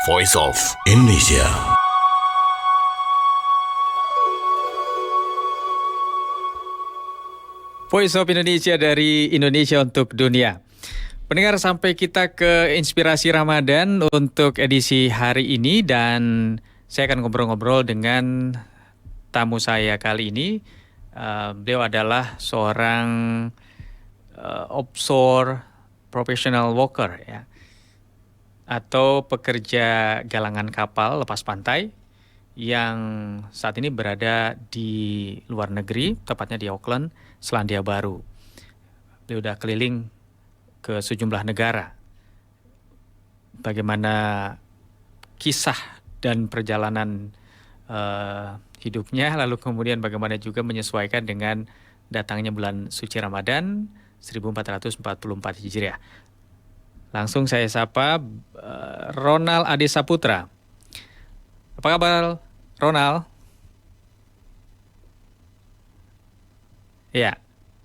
Voice of Indonesia. Voice of Indonesia dari Indonesia untuk dunia. Pendengar, sampai kita ke inspirasi Ramadan untuk edisi hari ini, dan saya akan ngobrol-ngobrol dengan tamu saya kali ini. Beliau adalah seorang offshore professional worker, ya, atau pekerja galangan kapal lepas pantai yang saat ini berada di luar negeri, tepatnya di Auckland, Selandia Baru. Beliau sudah keliling ke sejumlah negara. Bagaimana kisah dan perjalanan hidupnya, lalu kemudian bagaimana juga menyesuaikan dengan datangnya bulan suci Ramadan 1444 Hijriah. Langsung saya sapa Ronald Ade Saputra. Apa kabar, Ronald? Ya,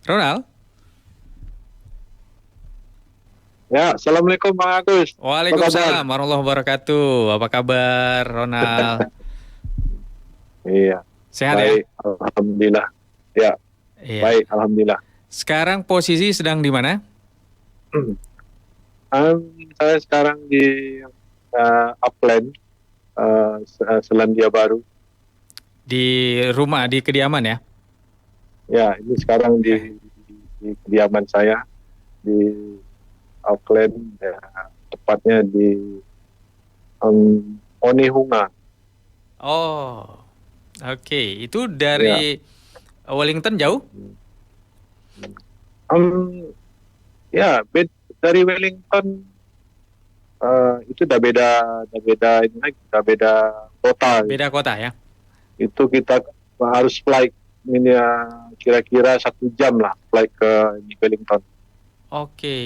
Ronald? Ya, Assalamualaikum Bang Agus. Waalaikumsalam warahmatullahi wabarakatuh. Apa kabar, Ronald? Iya, Sehat baik, alhamdulillah. Ya, ya? Iya. baik, alhamdulillah. Sekarang posisi sedang di mana? Saya sekarang di Auckland, Selandia Baru. Di rumah, di kediaman ya? Ya, ini sekarang di kediaman saya di Auckland, ya, tepatnya di Onehunga. Oh, oke. Itu dari Wellington jauh? Ya, dari Wellington itu udah beda ini lagi, udah beda kota. Beda kota ya? Itu kita harus flight ini kira-kira 1 jam lah flight ke Wellington. Oke,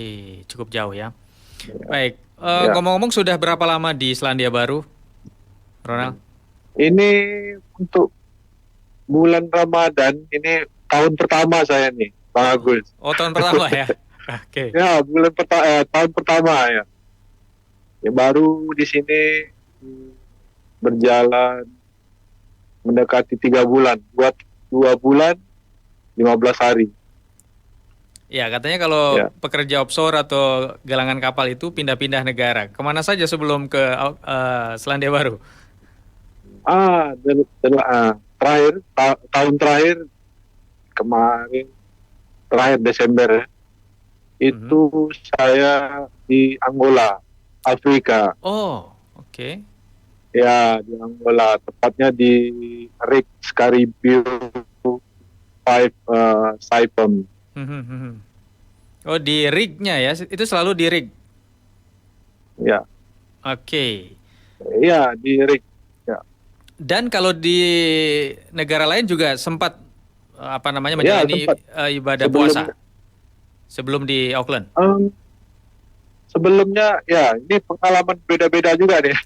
cukup jauh ya. Ya. Baik, Ya. ngomong-ngomong sudah berapa lama di Selandia Baru, Ronald? Ini untuk bulan Ramadan, ini tahun pertama saya nih, Bang Agus. Oh, tahun pertama ya? Oke. Ya, tahun pertama ya. Ya, baru di sini berjalan mendekati 3 bulan, buat 2 bulan 15 hari. Ya, katanya kalau pekerja offshore atau galangan kapal itu pindah-pindah negara. Kemana saja sebelum ke Selandia Baru? Tahun terakhir kemarin, terakhir Desember ya, itu saya di Angola, Afrika. Oh, oke. Ya, di Angola, tepatnya di Rig Scaribeo 5 Saipem. Oh, di rignya ya? Itu selalu di rig? Ya. Oke. Iya, di Rig. Ya. Dan kalau di negara lain juga sempat menjalani ibadah puasa sebelum di Auckland? Sebelumnya, ya, ini pengalaman beda-beda juga nih.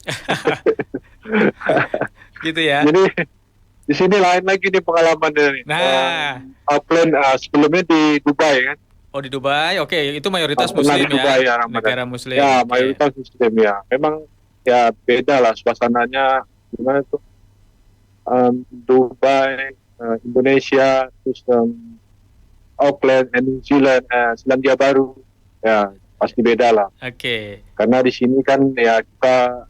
Gitu ya? Jadi di sini lain lagi nih pengalamannya nih. Nah, Auckland sebelumnya di Dubai kan. oh di Dubai, oke, itu mayoritas Pernah Muslim di Dubai, ya, Ramadan. negara Muslim. Ya, oke. mayoritas Muslim ya. Memang ya beda lah suasananya. Gimana tuh? Dubai, Indonesia, terus Auckland, New Zealand, Selandia Baru. Ya, pasti beda lah. Oke. Karena di sini kan ya kita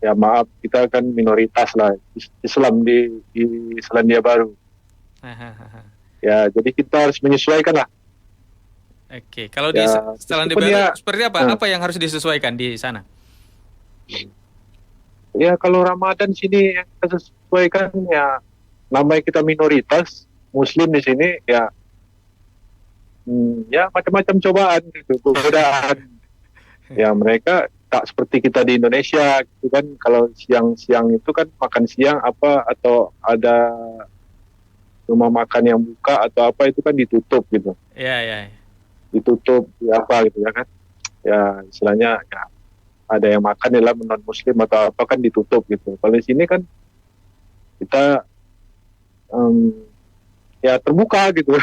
ya maaf, kita kan minoritas lah Islam di Selandia Baru. Ya, jadi kita harus menyesuaikan lah. Oke, kalau di Ya, Selandia meskipun Baru ya, seperti apa? Apa yang harus disesuaikan di sana? Ya, kalau Ramadan sini yang kita sesuaikan ya, namanya kita minoritas Muslim di sini ya, ya macam-macam cobaan gitu, godaan. Ya, mereka tak seperti kita di Indonesia gitu kan. Kalau siang-siang itu kan makan siang apa, atau ada rumah makan yang buka atau apa, itu kan ditutup gitu. Iya. Ditutup ya apa gitu ya kan. Ya, istilahnya ya, ada yang makan adalah non muslim atau apa kan ditutup gitu. Kalau di sini kan kita ya terbuka gitu.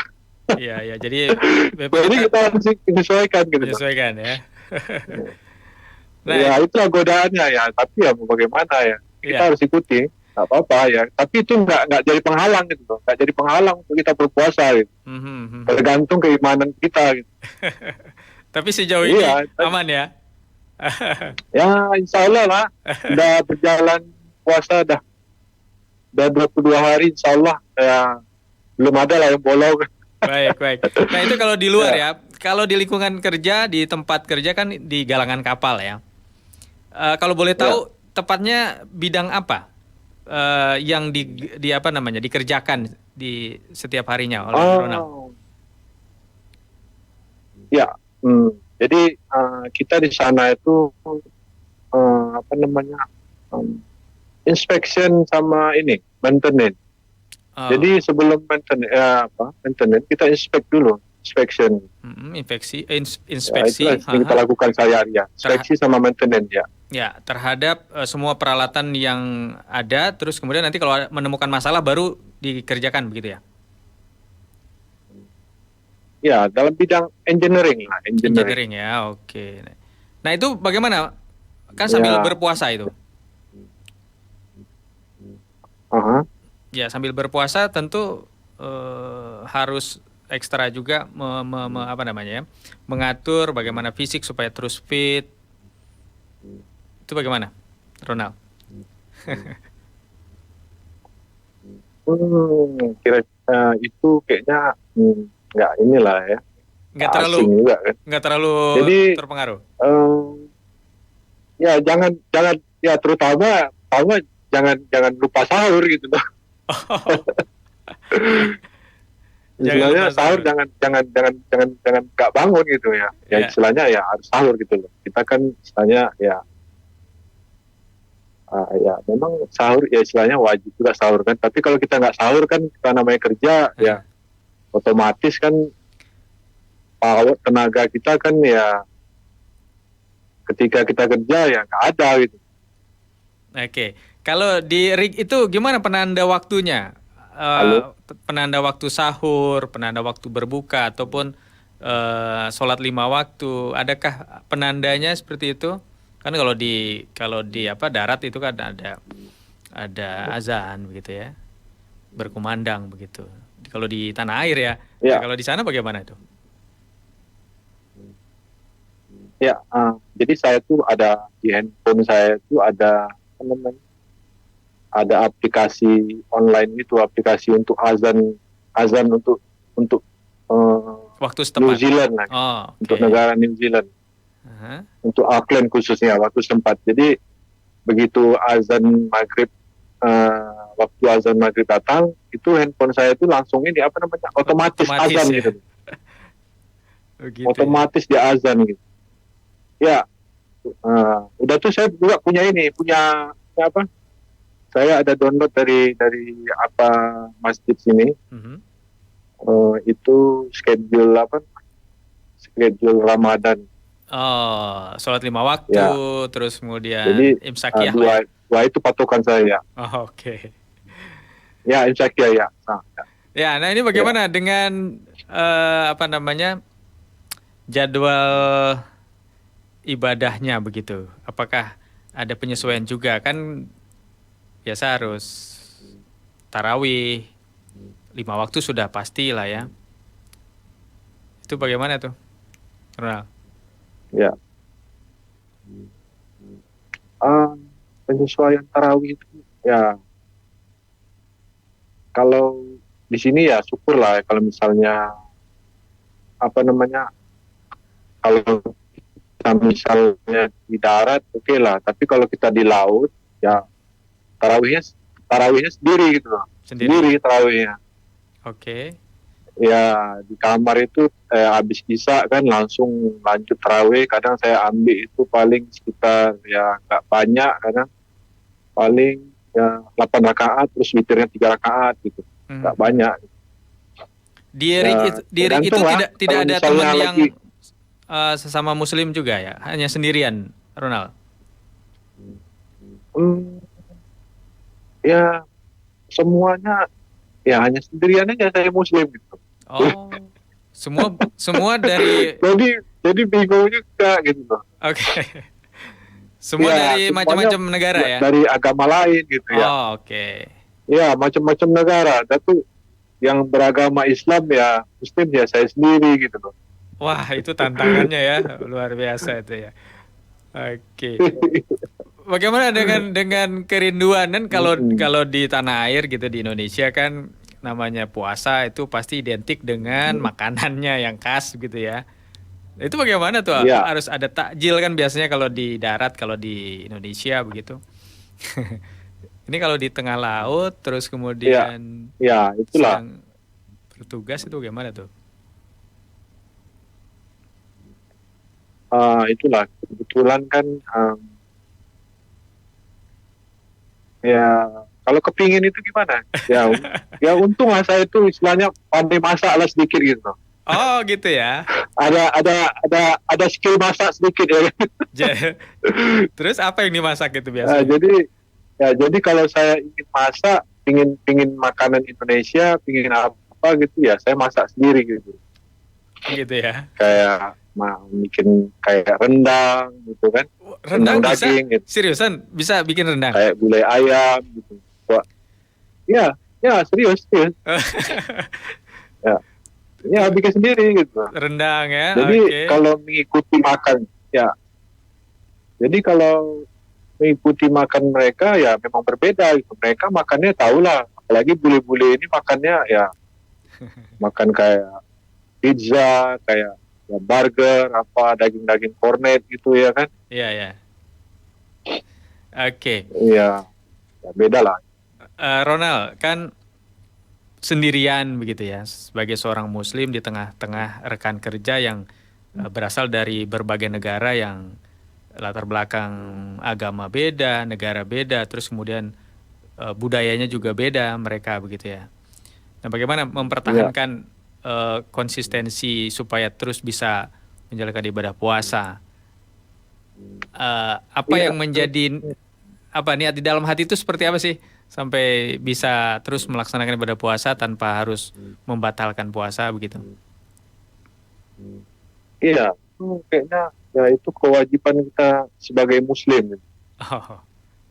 Iya, jadi Jadi kita harus menyesuaikan gitu. menyesuaikan ya. Nah, Ya itulah godaannya ya. Tapi ya mau bagaimana ya. Kita iya. harus ikuti. Nggak apa-apa ya. Tapi itu nggak jadi penghalang gitu loh. Nggak jadi penghalang untuk kita berpuasa gitu. Mhm, mhm. Tergantung keimanan kita gitu. Tapi sejauh ini Iya. aman ya? Ya insya Allah lah. Udah berjalan puasa udah 22 hari insya Allah. Ya belum ada lah yang bolong. Baik, baik. Nah, itu kalau di luar Ya. ya. Kalau di lingkungan kerja, di tempat kerja kan di galangan kapal ya. Kalau boleh tahu tepatnya bidang apa yang di apa namanya dikerjakan di setiap harinya oleh Ronald? Oh. Ya. Jadi kita di sana itu apa namanya inspection sama ini maintenance. Oh, Jadi sebelum maintenance kita inspect dulu, inspection. Ya, inspeksi, itulah yang kita lakukan sehari-hari ya. Inspeksi sama maintenance ya. ya terhadap semua peralatan yang ada. Terus kemudian nanti kalau menemukan masalah baru dikerjakan begitu ya? Ya dalam bidang engineering lah, Engineering ya, oke. Nah itu bagaimana? Kan sambil Ya. berpuasa itu. Aha. Ya sambil berpuasa tentu harus ekstra juga apa namanya ya, mengatur bagaimana fisik supaya terus fit. Itu bagaimana, Ronald? Kira itu kayaknya nggak inilah ya. Nggak Asing terlalu juga kan. nggak terlalu Jadi terpengaruh. Ya jangan ya terutama jangan lupa sahur gitu loh. Jangan Istilahnya lupa sahur sahur. jangan nggak bangun gitu ya. Ya Ya. istilahnya ya harus sahur gitu loh. Kita kan istilahnya ya ya memang sahur ya istilahnya wajib juga sahur kan. Tapi kalau kita nggak sahur kan kita namanya kerja ya otomatis kan power tenaga kita kan ya ketika kita kerja ya nggak ada gitu. Oke, kalau di rig itu gimana penanda waktunya? Halo? Penanda waktu sahur, penanda waktu berbuka, ataupun sholat 5 waktu. Adakah penandanya seperti itu? Kan kalau di apa darat itu kan ada azan begitu ya, berkumandang begitu. Kalau di tanah air ya. Ya. Nah, kalau di sana bagaimana itu? Ya, jadi saya tuh ada di handphone saya tuh ada apa namanya? Ada aplikasi online itu, aplikasi untuk azan untuk Waktu New setempat. Zealand lah, Oh, untuk oke. negara New Zealand, Aha. untuk Auckland khususnya waktu setempat. Jadi begitu azan maghrib waktu azan maghrib datang, itu handphone saya itu langsung ini apa namanya? Otomatis azan ya. gitu. Begitu ya. Otomatis dia azan gitu. Ya, udah tuh saya juga punya apa? Saya ada download dari apa masjid sini. Mhm. Itu schedule Ramadan. Oh, sholat 5 waktu, Ya. terus kemudian Jadi imsakiyah lah ya. dua itu patokan saya. Oh, oke. Ya imsakiyah ya. Ya, nah ini bagaimana dengan apa namanya jadwal ibadahnya begitu? Apakah ada penyesuaian juga? Kan biasa harus tarawih 5 waktu sudah pasti lah ya. Itu bagaimana tuh, Ronald? Ya. Penyesuaian tarawih itu ya kalau di sini ya syukur lah kalau misalnya apa namanya kalau kita misalnya di darat oke lah, tapi kalau kita di laut ya tarawihnya sendiri gitu loh. Sendiri tarawihnya. Oke. Ya di kamar itu habis isya kan langsung lanjut tarawih. Kadang saya ambil itu paling sekitar ya nggak banyak, kadang paling ya 8 rakaat terus witirnya 3 rakaat gitu, nggak banyak. Di rig itu tidak ada teman yang sesama muslim juga ya, hanya sendirian, Ronald? Ya semuanya ya hanya sendirian aja saya muslim gitu. Oh, semua dari. Jadi bingung juga gitu loh. Oke. Semua Ya, dari semuanya macam-macam negara ya? dari agama lain gitu ya. Oh, oke. Ya, macam-macam negara. Tapi yang beragama Islam ya Muslim ya saya sendiri gitu loh. Wah, itu tantangannya ya, luar biasa itu ya. Oke. Bagaimana dengan kerinduan kan kalau Mm-mm. kalau di tanah air gitu di Indonesia kan namanya puasa itu pasti identik dengan makanannya yang khas gitu ya. Itu bagaimana tuh? Ya, Harus ada takjil kan biasanya kalau di darat, kalau di Indonesia begitu. Ini kalau di tengah laut terus ya, kemudian ya itulah. sedang bertugas itu bagaimana tuh? Itulah kebetulan kan ya kalau kepingin itu gimana? Ya, ya untung lah saya itu istilahnya pandai masak lah sedikit gitu loh. Oh, gitu ya. Ada skill masak sedikit ya. Ja- Terus apa yang dimasak itu biasanya? Jadi jadi kalau saya ingin masak, pingin makanan Indonesia, pingin apa gitu ya, saya masak sendiri gitu. Gitu ya. Kayak bikin kayak rendang gitu kan, rendang Rendang bisa? daging gitu, Seriusan bisa bikin rendang? kayak gulai ayam gitu. Wah, ya, ya serius, serius. Ya, ya bikin sendiri gitu. Rendang ya, Jadi oke. kalau mengikuti makan, ya, jadi kalau mengikuti makan mereka ya memang berbeda gitu. Mereka makannya tahulah, apalagi bule-bule ini makannya ya makan kayak pizza, kayak ya burger, apa daging-daging kornet gitu ya kan. Iya ya. Oke. Iya, ya beda lah. Ronald kan sendirian begitu ya sebagai seorang Muslim di tengah-tengah rekan kerja yang berasal dari berbagai negara yang latar belakang agama beda, negara beda, terus kemudian budayanya juga beda mereka begitu ya. Nah, bagaimana Iya, mempertahankan konsistensi supaya terus bisa menjalankan ibadah puasa? Apa iya. yang menjadi apa niat di dalam hati itu seperti apa sih sampai bisa terus melaksanakan ibadah puasa tanpa harus membatalkan puasa begitu? Iya, itu kayaknya ya itu kewajiban kita sebagai Muslim. Oh,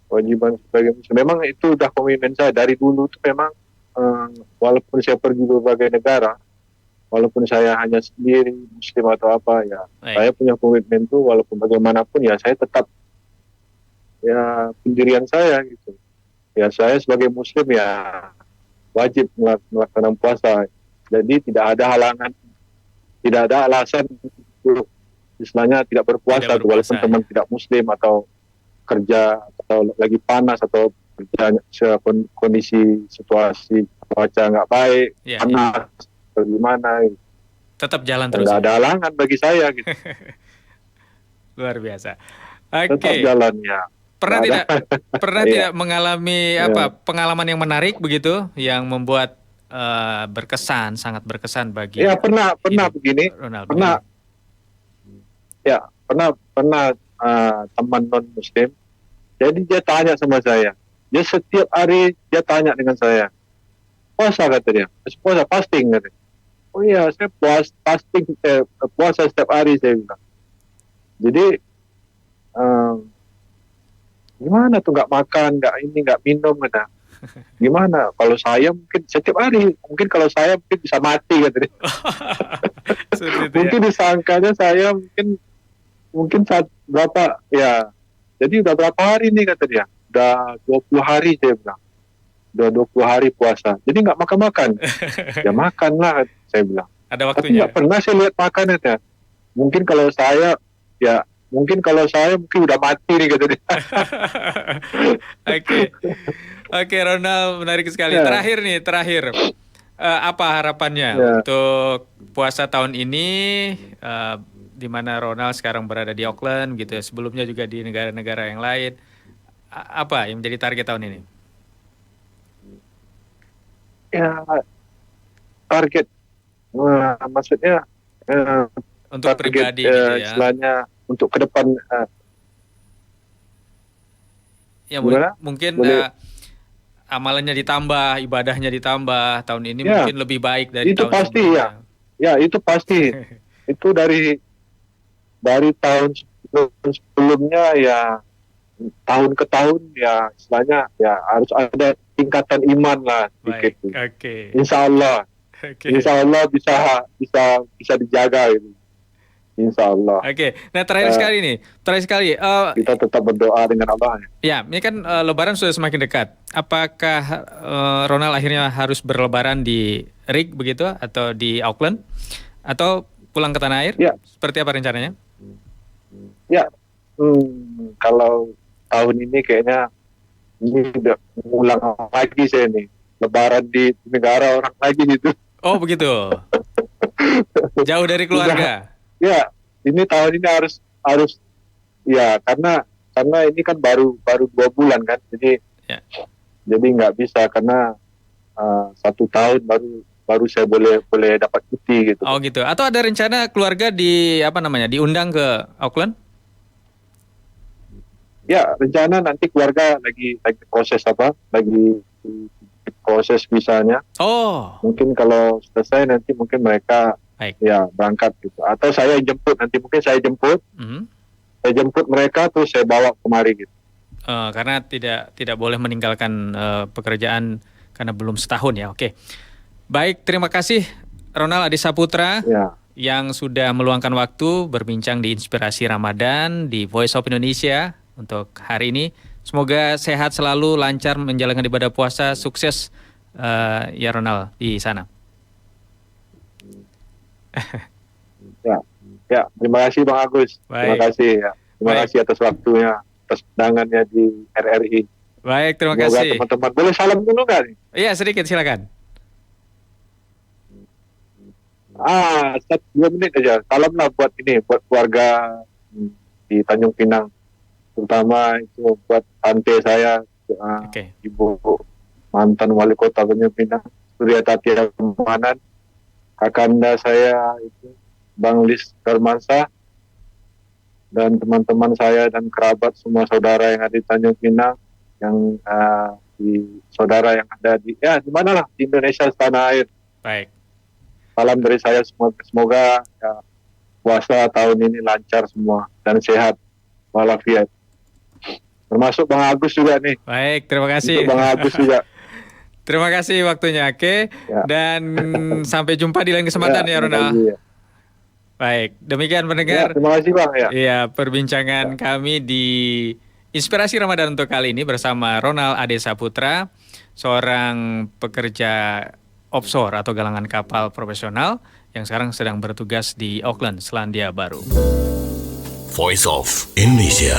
Kewajiban sebagai Muslim. Memang itu udah komitmen saya dari dulu tuh memang eh, walaupun saya pergi berbagai negara, walaupun saya hanya sendiri Muslim atau apa ya, baik. saya punya komitmen tuh walaupun bagaimanapun ya saya tetap ya pendirian saya gitu. Ya saya sebagai Muslim ya wajib melaksanakan puasa. Jadi tidak ada halangan, tidak ada alasan untuk istilahnya tidak berpuasa Tidak tuh, walaupun berpuasa teman ya. tidak Muslim atau kerja atau lagi panas atau kerja kondisi situasi cuaca nggak baik, Ya, ya. panas atau gimana, Tetap jalan ya terus nggak ya. ada halangan bagi saya gitu. Luar biasa. Tetap Oke. jalannya. Pernah Nggak ada. tidak pernah Iya, tidak mengalami iya, pengalaman yang menarik begitu yang membuat berkesan, sangat berkesan bagi iya, pernah hidup begini, Ronald? pernah, Bagaimana? ya pernah teman non Muslim. Jadi dia tanya sama saya, dia setiap hari dia tanya dengan saya, puasa kata dia, puasa fasting kata dia. Oh iya, saya fasting, puasa setiap hari saya bilang. Jadi eh, gimana tuh nggak makan, nggak ini, nggak minum kata. Gimana? Kalau saya mungkin setiap hari, mungkin kalau saya mungkin bisa mati kata dia. Seperti itu ya. Mungkin disangkanya saya mungkin saat berapa ya. Jadi udah berapa hari nih kata dia? Udah 20 hari saya bilang. Udah 20 hari puasa. Jadi nggak makan-makan. Ya makanlah saya bilang. Ada Tapi waktunya. nggak pernah saya lihat makan ya. Mungkin kalau saya ya mungkin kalau saya mungkin udah mati nih kata dia. Oke. Oke, Ronald, menarik sekali. Ya, Terakhir. Apa harapannya ya. untuk puasa tahun ini eh, di mana Ronald sekarang berada di Auckland gitu ya. Sebelumnya juga di negara-negara yang lain. Apa yang menjadi target tahun ini? Ya target maksudnya Untuk target pribadi gitu ya. istilahnya untuk ke depan Ya gimana? mungkin Boleh amalannya ditambah, ibadahnya ditambah. Tahun ini ya mungkin lebih baik dari itu tahun pasti ya. sebelumnya. Ya itu pasti. Itu dari tahun sebelumnya ya tahun ke tahun ya istilahnya ya harus ada tingkatan iman lah sedikit. Baik, oke. Insya Allah, Oke. Insya Allah bisa dijaga itu. Insya Allah. Oke. Nah, terakhir sekali. Kita tetap berdoa dengan Allah. Ya, ini kan Lebaran sudah semakin dekat. Apakah Ronald akhirnya harus berlebaran di RIG begitu atau di Auckland atau pulang ke tanah air? Ya. Seperti apa rencananya? Ya, kalau tahun ini kayaknya ini udah ulang lagi saya nih. Lebaran di negara orang lagi gitu. Oh, begitu. Jauh dari keluarga. Ya, ini tahun ini harus ya karena ini kan baru 2 bulan kan, jadi Ya. jadi nggak bisa karena 1 tahun baru saya boleh dapat cuti gitu. Oh, gitu. Atau ada rencana keluarga diundang ke Auckland? Ya, rencana nanti keluarga lagi proses visanya. Oh, Mungkin kalau selesai nanti mungkin mereka baik. ya berangkat gitu. Atau saya jemput nanti mungkin saya jemput mereka terus saya bawa kemari gitu. Karena tidak boleh meninggalkan pekerjaan karena belum setahun ya. Oke. Baik, terima kasih Ronald Adi Saputra Ya. yang sudah meluangkan waktu berbincang di Inspirasi Ramadan di Voice of Indonesia untuk hari ini. Semoga sehat selalu, lancar menjalankan ibadah puasa, sukses ya Ronald di sana. Ya, terima kasih Bang Agus. Terima Baik. kasih ya. Terima Baik. kasih atas waktunya, atas undangannya di RRI. Baik, terima Semoga kasih. teman-teman boleh salam dulu nggak nih? Iya, sedikit silakan. 2 menit aja. Salam lah buat keluarga di Tanjung Pinang, terutama itu buat tante saya, Oke. Ibu mantan wali kota Tanjung Pinang, Surya Tatia Kemanan, kakanda saya itu Bang Lis Darmansa, dan teman-teman saya dan kerabat semua saudara yang ada di Tanjung Pinang, yang saudara yang ada di mana lah di Indonesia tanah air. Baik. Salam dari saya semoga ya, puasa tahun ini lancar semua dan sehat walafiat. Termasuk Bang Agus juga nih. Baik, terima kasih. Untuk Bang Agus juga. Terima kasih waktunya, oke. Ya. Dan sampai jumpa di lain kesempatan ya, terima Ronald. kasih, ya. Baik, demikian Ya, pendengar. terima kasih Bang ya. Iya, perbincangan kami di Inspirasi Ramadan untuk kali ini bersama Ronald Ade Saputra, seorang pekerja offshore atau galangan kapal profesional yang sekarang sedang bertugas di Auckland, Selandia Baru. Voice of Indonesia.